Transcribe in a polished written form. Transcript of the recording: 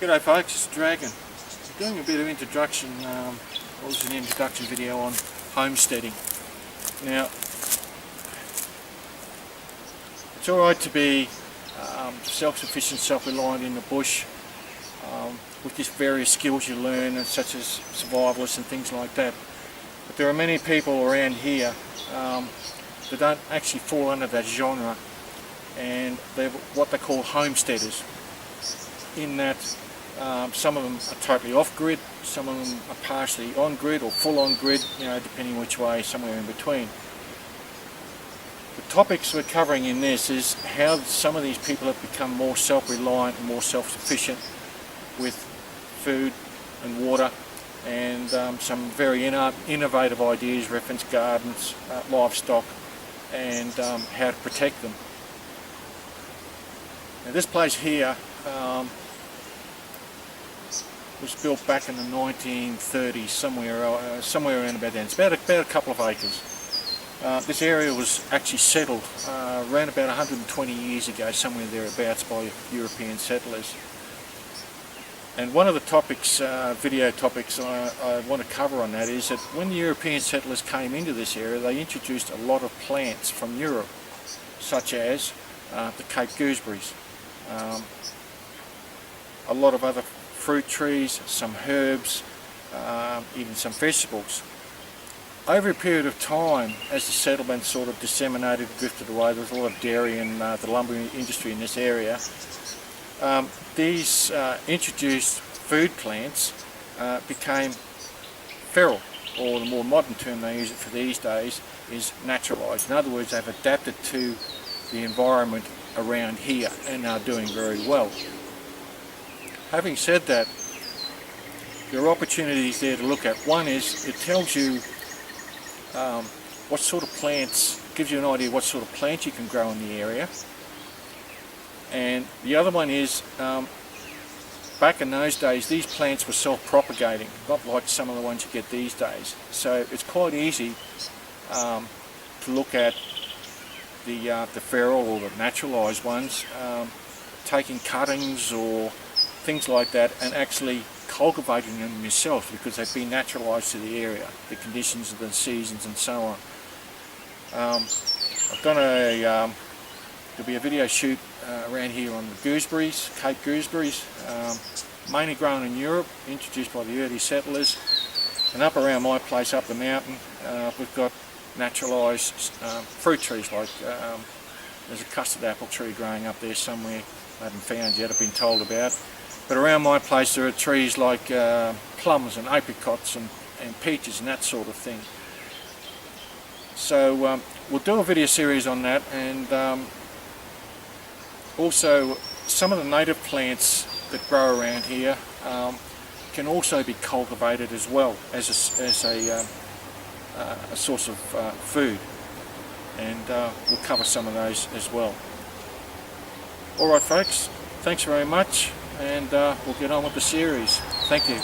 G'day folks, it's Dragon. I'm doing a bit of introduction, was an introduction video on homesteading. Now, it's alright to be self-sufficient, self-reliant in the bush with these various skills you learn, such as survivalists and things like that. But there are many people around here that don't actually fall under that genre, and they're what they call homesteaders, in that some of them are totally off-grid, some of them are partially on-grid or full on-grid, you know, depending which way, somewhere in between. The topics we're covering in this is how some of these people have become more self-reliant and more self-sufficient with food and water, and some very innovative ideas, reference gardens, livestock, and how to protect them. Now this place here was built back in the 1930s, somewhere around about then. It's about a couple of acres. This area was actually settled around about 120 years ago, somewhere thereabouts, by European settlers. And one of the topics, video topics I want to cover on that is that when the European settlers came into this area, they introduced a lot of plants from Europe, such as the Cape gooseberries, a lot of other fruit trees, some herbs, even some vegetables. Over a period of time, as the settlement sort of disseminated, drifted away, there was a lot of dairy and the lumber industry in this area. These introduced food plants became feral, or the more modern term they use it for these days is naturalised. In other words, they've adapted to the environment around here and are doing very well. Having said that, there are opportunities there to look at. One is it tells you what sort of plants, gives you an idea what sort of plants you can grow in the area. And the other one is, back in those days, these plants were self-propagating, not like some of the ones you get these days. So it's quite easy to look at the feral or the naturalised ones, taking cuttings or things like that and actually cultivating them yourself, because they've been naturalised to the area, the conditions of the seasons and so on. I've done there'll be a video shoot around here on the gooseberries, Cape gooseberries, mainly grown in Europe, introduced by the early settlers. And up around my place, up the mountain, we've got naturalised fruit trees, like there's a custard apple tree growing up there somewhere, I haven't found yet, I've been told about. But around my place there are trees like plums and apricots and peaches and that sort of thing. So we'll do a video series on that, and also some of the native plants that grow around here can also be cultivated as well as a source of food, and we'll cover some of those as well. Alright folks, thanks very much, and we'll get on with the series. Thank you.